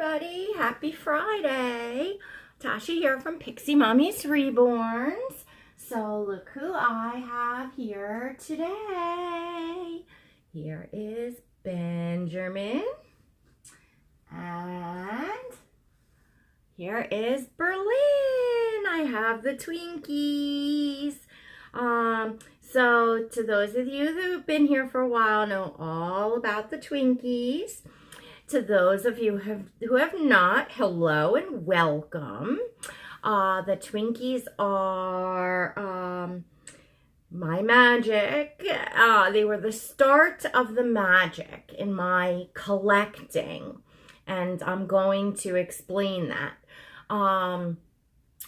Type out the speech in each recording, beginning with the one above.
everybody. Happy Friday. Tasha here from Pixie Mommy's Reborns. So look who I have here today. Here is Benjamin. And here is Berlin. I have the Twinkies. So to those of you who've been here for a while know all about the Twinkies. To those of you who have not, hello and welcome. The Twinkies are my magic. They were the start of the magic in my collecting, and I'm going to explain that. I'm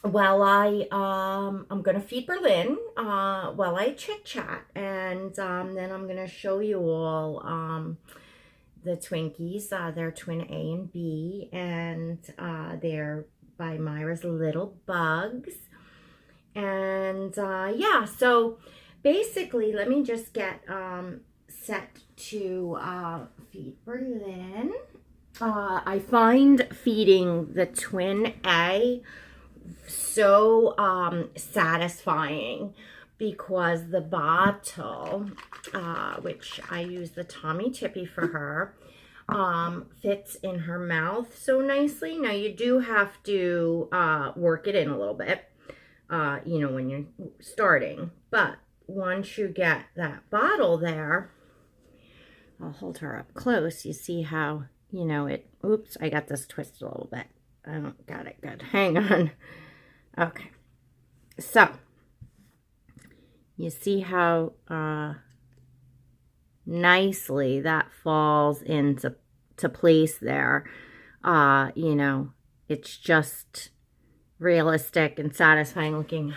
going to feed Berlin while I chit chat, and then I'm going to show you all the Twinkies. They're Twin A and B, and they're by Myra's Little Bugs. And yeah, so basically, let me just get set to feed Berlin. I find feeding the Twin A so satisfying because the bottle, which I use the Tommy Tippy for her, fits in her mouth so nicely. Now you do have to work it in a little bit, you know, when you're starting, but once you get that bottle there, I'll hold her up close. You see how, you know, it, oops, I got this twisted a little bit. I don't got it good. Hang on. Okay. So, you see how nicely that falls into place there. You know, it's just realistic and satisfying looking.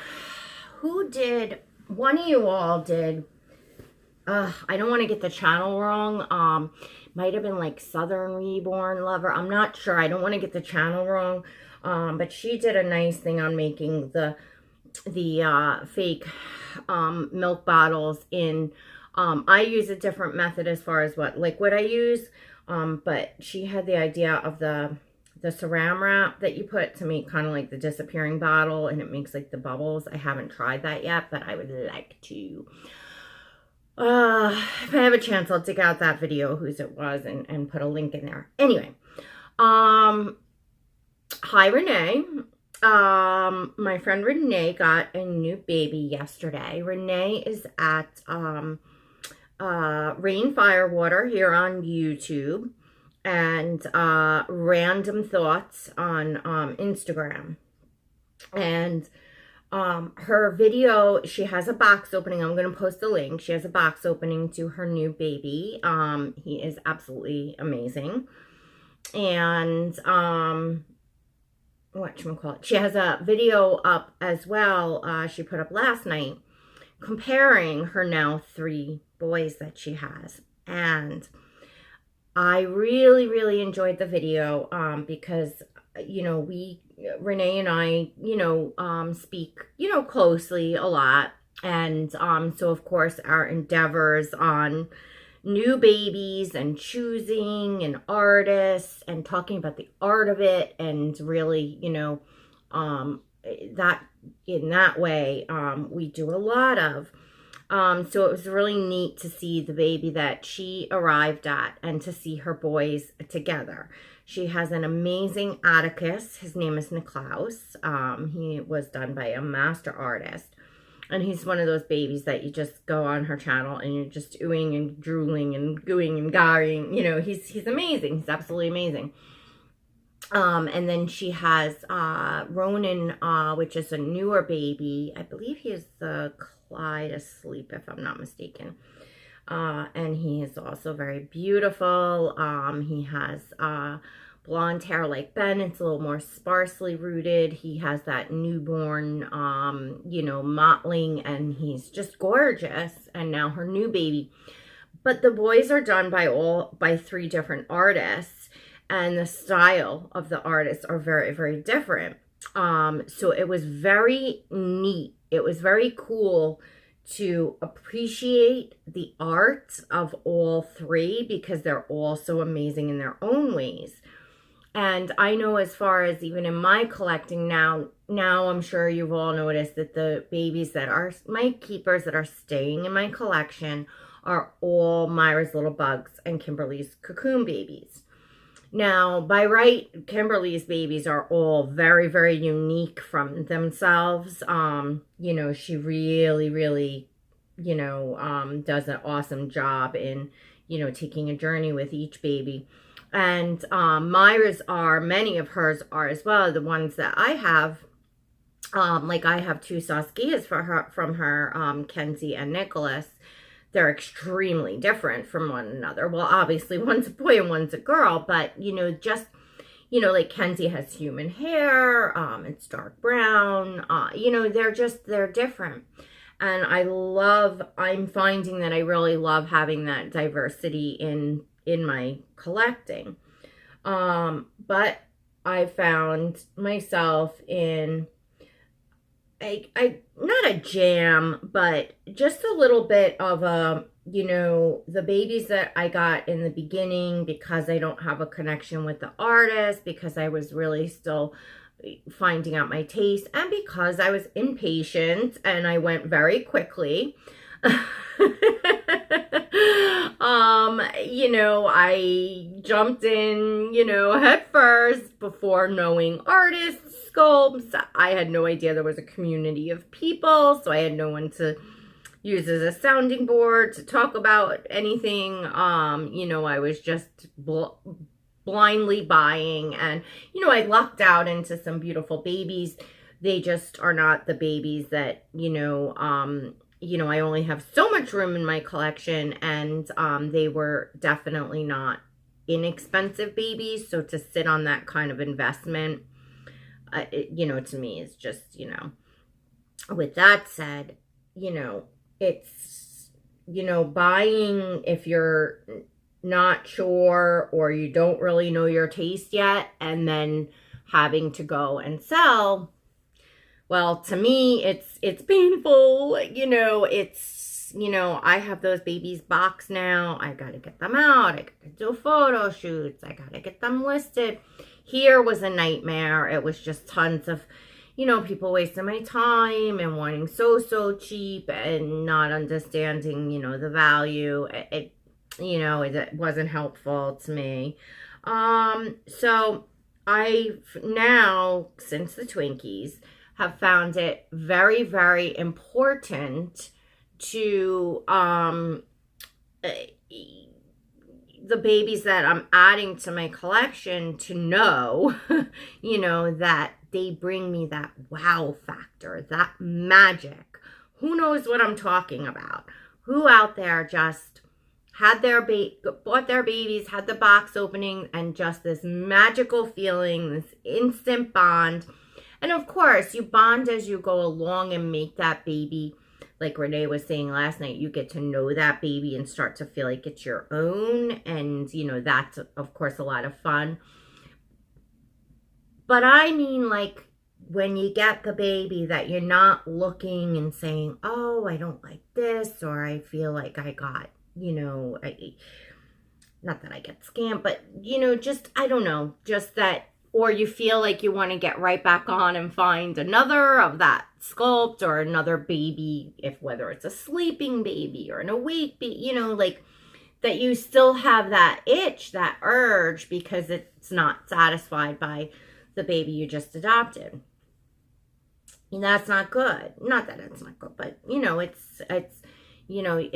Who did, one of you all did, I don't want to get the channel wrong. Might have been like Southern Reborn Lover. I'm not sure. I don't want to get the channel wrong. But she did a nice thing on making the fake milk bottles in, I use a different method as far as what liquid I use, but she had the idea of the saran wrap that you put to make kind of like the disappearing bottle, and it makes like the bubbles. I haven't tried that yet, but I would like to. If I have a chance, I'll dig out that video, whose it was, and put a link in there. Anyway, hi Renee. My friend Renee got a new baby yesterday. Renee is at Rain Firewater here on YouTube, and Random Thoughts on Instagram. And her video, she has a box opening. I'm going to post a link. She has a box opening to her new baby. He is absolutely amazing. And whatchamacallit, she has a video up as well, she put up last night, comparing her now 3 boys that she has. And I really enjoyed the video because, you know, Renee and I, you know, speak, you know, closely a lot. And so of course our endeavors on new babies and choosing and artists and talking about the art of it, and really, you know, that in that way we do a lot of. So it was really neat to see the baby that she arrived at and to see her boys together. She has an amazing Atticus. His name is Niklaus. He was done by a master artist. And he's one of those babies that you just go on her channel and you're just oohing and drooling and gooing and garring. You know, he's amazing. He's absolutely amazing. And then she has Ronan, which is a newer baby. I believe he is the Clyde asleep, if I'm not mistaken. And he is also very beautiful. He has blonde hair like Ben. It's a little more sparsely rooted. He has that newborn, you know, mottling, and he's just gorgeous. And now her new baby. But the boys are done by 3 different artists, and the style of the artists are very different. So it was very neat. It was very cool to appreciate the art of all 3 because they're all so amazing in their own ways. And I know as far as even in my collecting now I'm sure you've all noticed that the babies that are my keepers that are staying in my collection are all Myra's Little Bugs and Kimberly's Cocoon babies. Now, by right, Kimberly's babies are all very, very unique from themselves. You know, she really, really, you know, does an awesome job in, you know, taking a journey with each baby. And Myra's are, many of hers are as well, the ones that I have. Like I have 2 Saskias for her, from her, Kenzie and Nicholas. They're extremely different from one another. Well, obviously one's a boy and one's a girl, but, you know, just, you know, like Kenzie has human hair, it's dark brown, you know, they're different. And I'm finding that I really love having that diversity in my collecting. But I found myself in not a jam, but just a little bit of a, you know, the babies that I got in the beginning, because I don't have a connection with the artist, because I was really still finding out my taste, and because I was impatient and I went very quickly. You know, I jumped in, you know, head first before knowing artists, sculpts. I had no idea there was a community of people, so I had no one to use as a sounding board to talk about anything. You know, I was just blindly buying, and, you know, I lucked out into some beautiful babies. They just are not the babies that, you know, I only have so much room in my collection, and they were definitely not inexpensive babies. So to sit on that kind of investment, you know, to me is just, you know, with that said, you know, it's, you know, buying if you're not sure or you don't really know your taste yet, and then having to go and sell. Well, to me, it's painful, you know, it's, you know, I have those babies boxed now. I got to get them out. I got to do photo shoots. I got to get them listed. Here was a nightmare. It was just tons of, you know, people wasting my time and wanting so cheap and not understanding, you know, the value. You know, it wasn't helpful to me. So I've now, since the Twinkies, have found it very, very important to, the babies that I'm adding to my collection to know, you know, that they bring me that wow factor, that magic. Who knows what I'm talking about? Who out there just had bought their babies, had the box opening, and just this magical feeling, this instant bond. And of course, you bond as you go along and make that baby, like Renee was saying last night, you get to know that baby and start to feel like it's your own. And, you know, that's, of course, a lot of fun. But I mean, like, when you get the baby that you're not looking and saying, oh, I don't like this, or I feel like I got, you know, not that I get scammed, but, you know, just, I don't know, just that, or you feel like you want to get right back on and find another of that sculpt or another baby, if whether it's a sleeping baby or an awake baby, you know, like that you still have that itch, that urge, because it's not satisfied by the baby you just adopted. And that's not good. Not that it's not good, but, you know, it's, you know,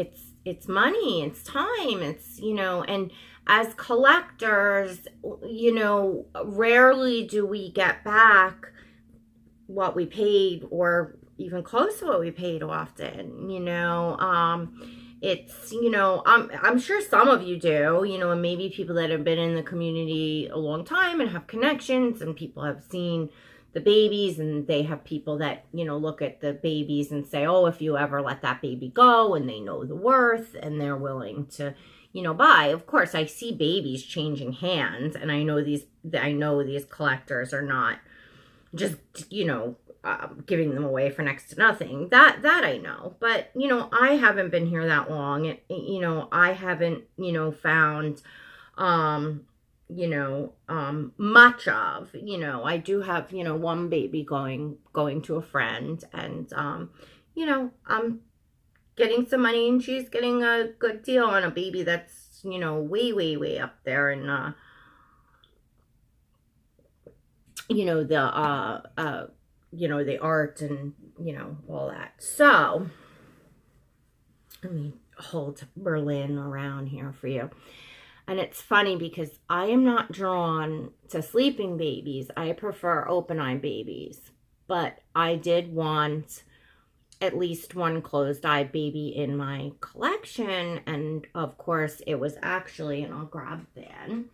it's money, it's time, it's, you know, and as collectors, you know, rarely do we get back what we paid or even close to what we paid often, you know. It's, you know, I'm sure some of you do, you know, and maybe people that have been in the community a long time and have connections, and people have seen the babies, and they have people that, you know, look at the babies and say, oh, if you ever let that baby go, and they know the worth and they're willing to, you know, buy. Of course, I see babies changing hands, and I know these collectors are not just, you know, giving them away for next to nothing. That I know. But, you know, I haven't been here that long. You know, I haven't, you know, found, you know, much of. You know, I do have, you know, one baby going to a friend, and, you know, I'm getting some money, and she's getting a good deal on a baby that's, you know, way, way, way up there in, you know, you know, the art and, you know, all that. So, let me hold Berlin around here for you. And it's funny because I am not drawn to sleeping babies. I prefer open-eye babies. But I did want at least one closed-eye baby in my collection. And, of course, it was actually, and I'll grab Ben,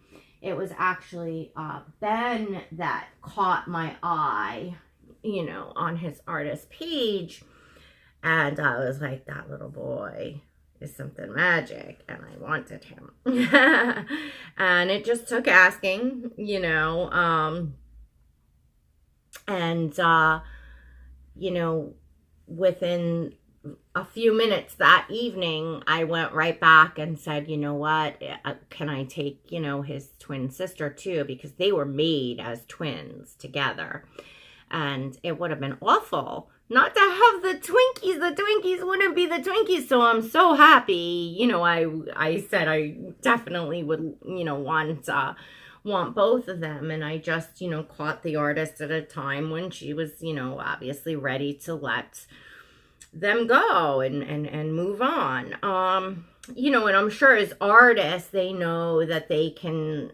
it was actually Ben that caught my eye, you know, on his artist page. And I was like, that little boy is something magic, and I wanted him. And it just took asking, you know, and, you know, within a few minutes that evening, I went right back and said, you know what, can I take, you know, his twin sister too, because they were made as twins together, and it would have been awful not to have the Twinkies. The Twinkies wouldn't be the Twinkies. So I'm so happy. You know, I said I definitely would, you know, want both of them. And I just, you know, caught the artist at a time when she was, you know, obviously ready to let them go and move on. You know, and I'm sure as artists, they know that they can,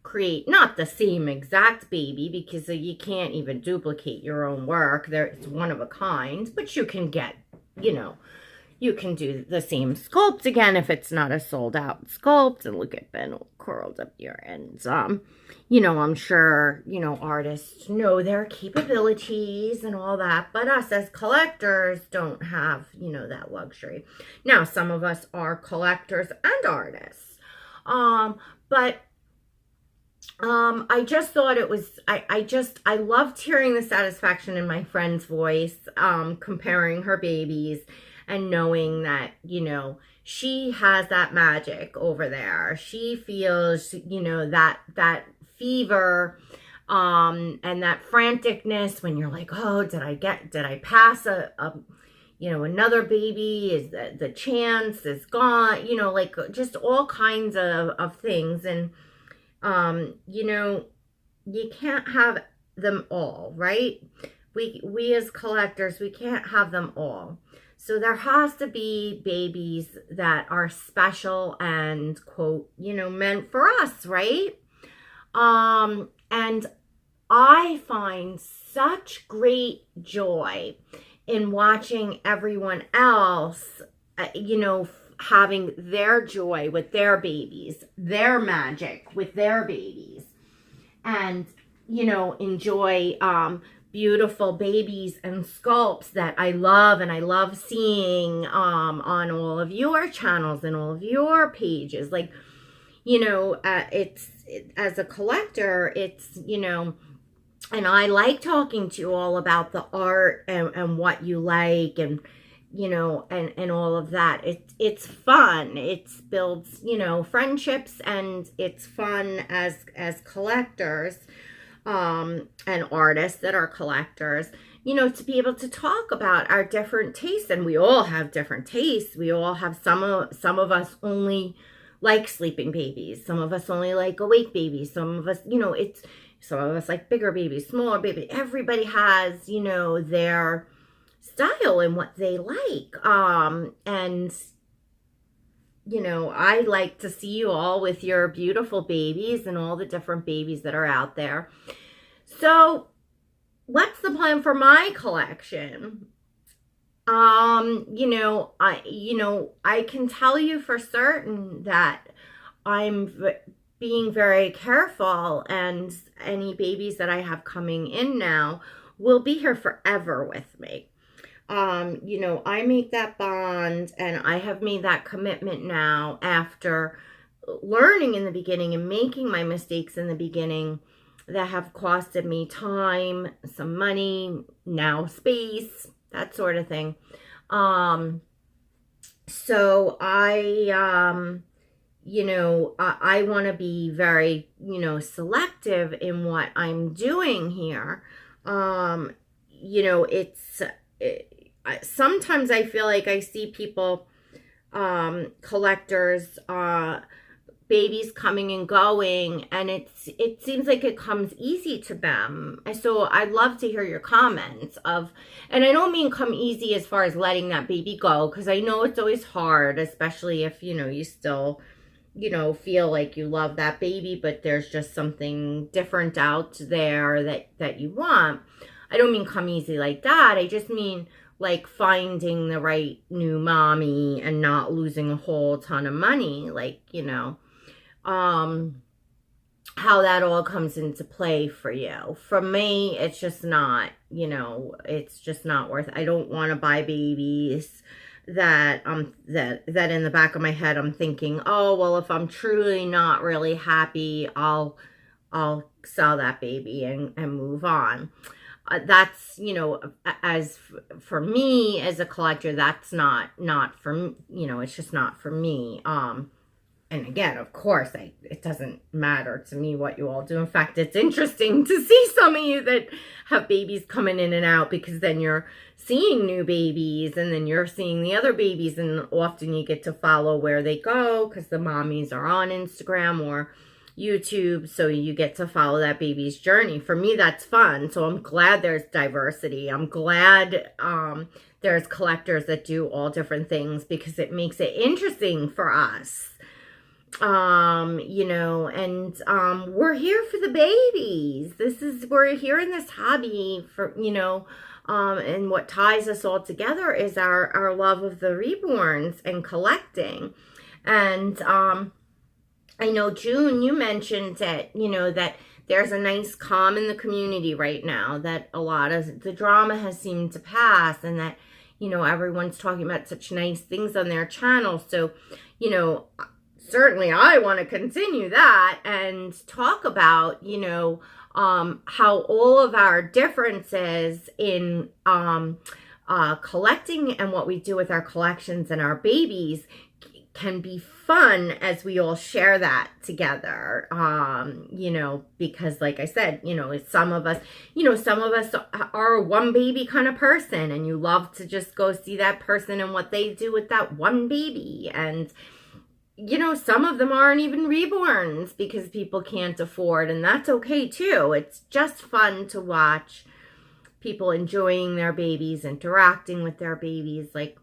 create not the same exact baby, because you can't even duplicate your own work. It's one of a kind, but you can get, you know, you can do the same sculpt again if it's not a sold out sculpt. And look at Ben all curled up here. And, you know, I'm sure, you know, artists know their capabilities and all that, but us as collectors don't have, you know, that luxury. Now, some of us are collectors and artists. But I just thought it was, I loved hearing the satisfaction in my friend's voice, comparing her babies and knowing that, you know, she has that magic over there. She feels, you know, that fever, and that franticness when you're like, oh, did I pass you know, another baby? Is the chance is gone, you know, like just all kinds of things. And, you know, you can't have them all, right? We as collectors, we can't have them all. So there has to be babies that are special and, quote, you know, meant for us, right? And I find such great joy in watching everyone else, you know, having their joy with their babies, their magic with their babies, and, you know, enjoy beautiful babies and sculpts that I love, and I love seeing on all of your channels and all of your pages. Like, you know, as a collector, it's, you know, and I like talking to you all about the art and what you like, and, you know, and all of that. It's fun. It builds, you know, friendships, and it's fun as collectors, and artists that are collectors, you know, to be able to talk about our different tastes. And we all have different tastes. We all have some of us only like sleeping babies. Some of us only like awake babies. Some of us, you know, some of us like bigger babies, smaller babies. Everybody has, you know, their style and what they like. And, you know, I like to see you all with your beautiful babies and all the different babies that are out there. So what's the plan for my collection? You know, I can tell you for certain that I'm being very careful, and any babies that I have coming in now will be here forever with me. You know, I make that bond, and I have made that commitment now after learning in the beginning and making my mistakes in the beginning that have costed me time, some money, now space, that sort of thing. So I, I want to be very, selective in what I'm doing here. Um, it's sometimes I feel like I see people, collectors, babies coming and going, and it seems like it comes easy to them. And so I'd love to hear your comments of, and I don't mean come easy as far as letting that baby go, because I know it's always hard, especially if you still feel like you love that baby, but there's just something different out there that you want. I don't mean come easy like that. I just mean like finding the right new mommy and not losing a whole ton of money, like, how that all comes into play for you. For me, it's just not, it's just not worth it. I don't want to buy babies that that in the back of my head I'm thinking, oh well, if I'm truly not really happy, I'll sell that baby and move on. That's, as for me as a collector, that's not for, it's just not for me. And again, of course, it doesn't matter to me what you all do. In fact, it's interesting to see some of you that have babies coming in and out, because then you're seeing new babies and then you're seeing the other babies, and often you get to follow where they go because the mommies are on Instagram or YouTube, so you get to follow that baby's journey. For me, that's fun. So I'm glad there's diversity. I'm glad there's collectors that do all different things, because it makes it interesting for us. We're here for the babies. We're here in this hobby for, and what ties us all together is our love of the reborns and collecting. And, I know, June, you mentioned that, that there's a nice calm in the community right now, that a lot of the drama has seemed to pass, and that, everyone's talking about such nice things on their channel. So, certainly I want to continue that and talk about, how all of our differences in collecting and what we do with our collections and our babies can be fun as we all share that together. Because like I said, some of us are a one baby kind of person, and you love to just go see that person and what they do with that one baby. And some of them aren't even reborns because people can't afford, and that's okay too. It's just fun to watch people enjoying their babies, interacting with their babies. Like,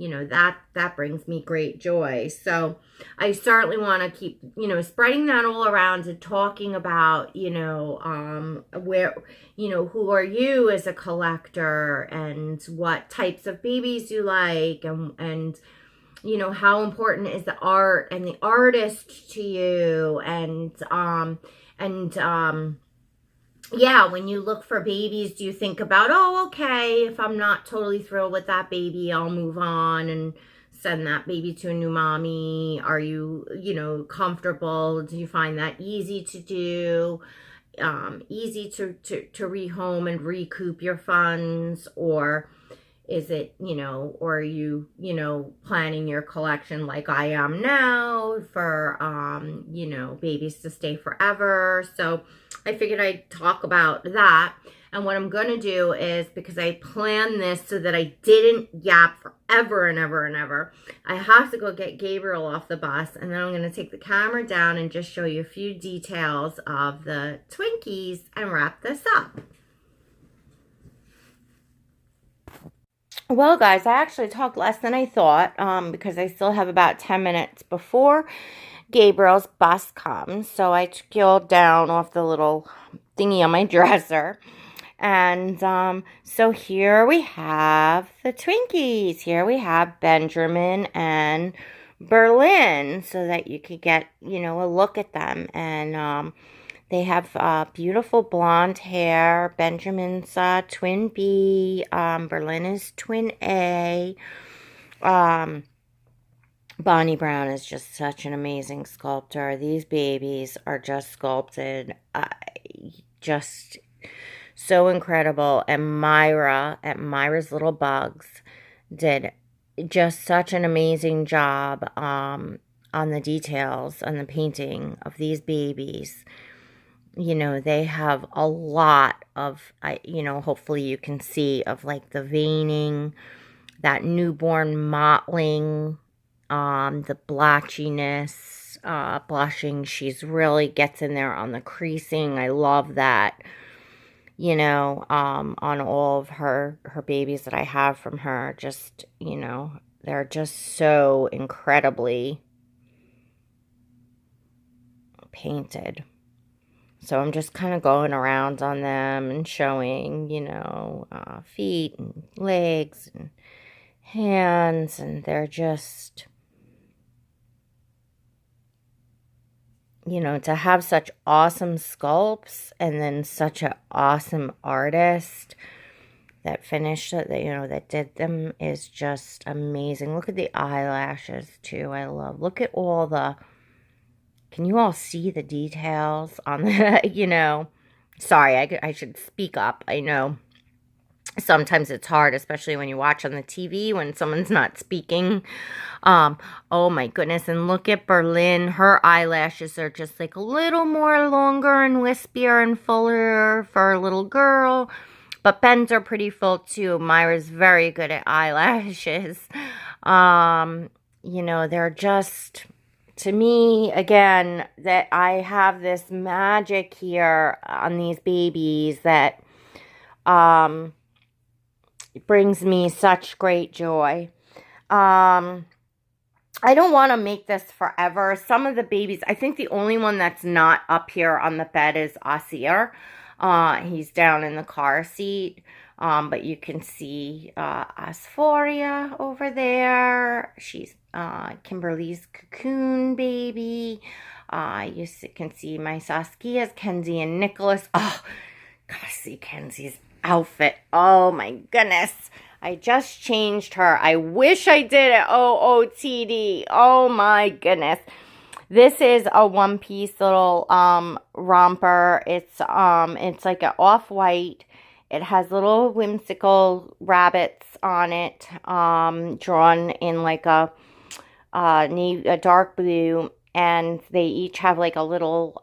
that brings me great joy. So I certainly want to keep, spreading that all around and talking about, where, who are you as a collector, and what types of babies you like, and how important is the art and the artist to you, yeah, when you look for babies, do you think about, oh, okay, if I'm not totally thrilled with that baby, I'll move on and send that baby to a new mommy? Are you, comfortable? Do you find that easy to do? Easy to rehome and recoup your funds? Or is it, or are you, planning your collection like I am now for, babies to stay forever? So I figured I'd talk about that. And what I'm going to do is, because I planned this so that I didn't yap forever and ever and ever, I have to go get Gabriel off the bus, and then I'm going to take the camera down and just show you a few details of the Twinkies and wrap this up. Well, guys, I actually talked less than I thought, because I still have about 10 minutes before Gabriel's bus comes. So I peeled down off the little thingy on my dresser. And so here we have the Twinkies. Here we have Benjamin and Berlin, so that you could get, a look at them. And they have beautiful blonde hair. Benjamin's twin B. Berlin is twin A. Bonnie Brown is just such an amazing sculptor. These babies are just sculpted. Just so incredible. And Myra at Myra's Little Bugs did just such an amazing job on on the details, on the painting of these babies. You know, they have a lot of, you know, hopefully you can see, of like the veining, that newborn mottling, the blotchiness, blushing. She's really gets in there on the creasing. I love that, you know, on all of her babies that I have from her. Just, you know, they're just so incredibly painted. So I'm just kind of going around on them and showing, you know, feet and legs and hands, and they're just, you know, to have such awesome sculpts and then such an awesome artist that finished it, that, you know, that did them, is just amazing. Look at the eyelashes too. I love, look at all the, can you all see the details on the, you know, sorry, I should speak up. I know sometimes it's hard, especially when you watch on the TV when someone's not speaking. Oh my goodness. And look at Berlin. Her eyelashes are just like a little more longer and wispier and fuller for a little girl. But Ben's are pretty full too. Myra's very good at eyelashes. You know, they're just, to me, again, that I have this magic here on these babies that brings me such great joy. I don't want to make this forever. Some of the babies, I think the only one that's not up here on the bed is Asir. He's down in the car seat. But you can see Asphoria over there. She's Kimberly's cocoon baby. You can see my Saskias, Kenzie and Nicholas. Oh, gotta see Kenzie's outfit. Oh my goodness. I just changed her. I wish I did it. OOTD. Oh my goodness. This is a one-piece little romper. It's like an off-white. It has little whimsical rabbits on it, drawn in like a dark blue, and they each have like a little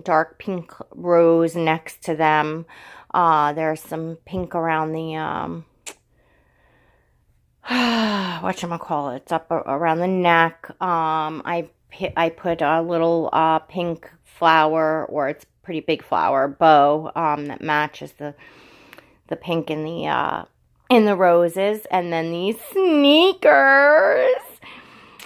dark pink rose next to them. There's some pink around the whatchamacallit, it's up around the neck. I put a little pink flower, or it's pretty big flower bow, that matches the pink in the roses. And then these sneakers.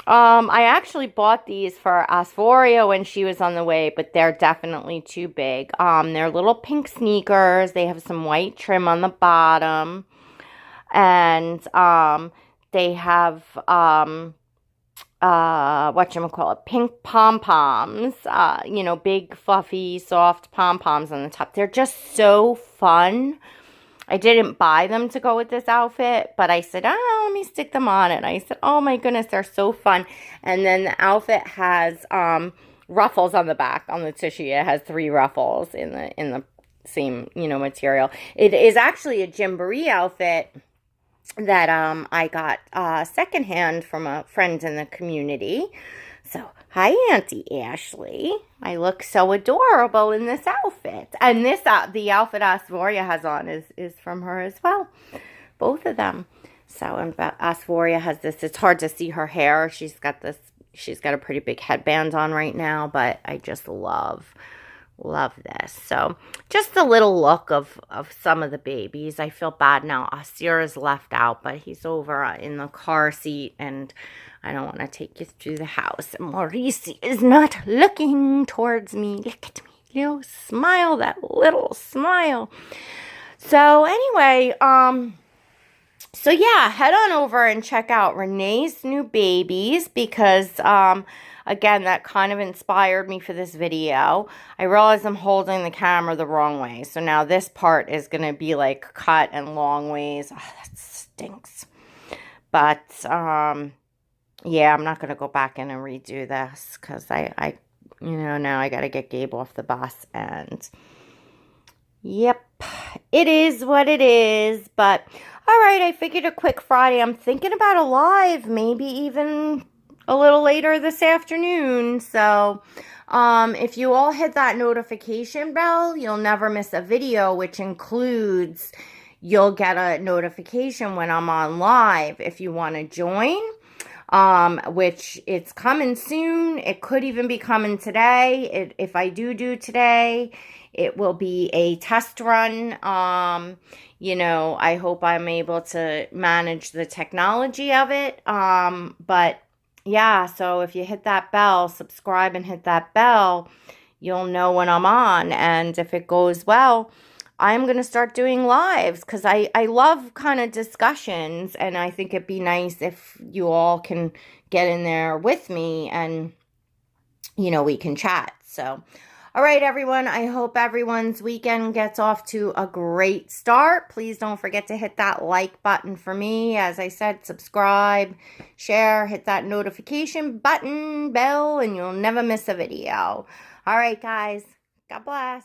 I actually bought these for Asphoria when she was on the way, but they're definitely too big. They're little pink sneakers. They have some white trim on the bottom. And they have pink pom-poms, you know, big fluffy soft pom-poms on the top. They're just so fun. I didn't buy them to go with this outfit, but I said, let me stick them on. And I said, oh my goodness, they're so fun. And then the outfit has ruffles on the back. On the tushy, it has 3 ruffles in the same, you know, material. It is actually a Gymboree outfit that I got secondhand from a friend in the community. So, hi, Auntie Ashley. I look so adorable in this outfit. And this, the outfit Asphoria has on is from her as well. Both of them. So, and Asphoria has this, it's hard to see her hair. She's got a pretty big headband on right now, but I just love this. So, just a little look of some of the babies. I feel bad now. Asir is left out, but he's over in the car seat, and I don't want to take you through the house. And Maurice is not looking towards me. Look at me. Little smile. That little smile. So anyway, so yeah, head on over and check out Renee's new babies, because, again, that kind of inspired me for this video. I realize I'm holding the camera the wrong way. So now this part is going to be like cut and long ways. Oh, that stinks. But, yeah, I'm not going to go back in and redo this, because I you know, now I got to get Gabe off the bus, and yep, it is what it is. But all right, I figured a quick Friday. I'm thinking about a live, maybe even a little later this afternoon. So if you all hit that notification bell, you'll never miss a video, which includes you'll get a notification when I'm on live if you want to join. Which it's coming soon. It could even be coming today. If I do today, it will be a test run. You know, I hope I'm able to manage the technology of it. But yeah, so if you hit that bell, subscribe and hit that bell, you'll know when I'm on. And if it goes well, I'm going to start doing lives because I love kind of discussions, and I think it'd be nice if you all can get in there with me and, you know, we can chat. So, all right, everyone, I hope everyone's weekend gets off to a great start. Please don't forget to hit that like button for me. As I said, subscribe, share, hit that notification button, bell, and you'll never miss a video. All right, guys, God bless.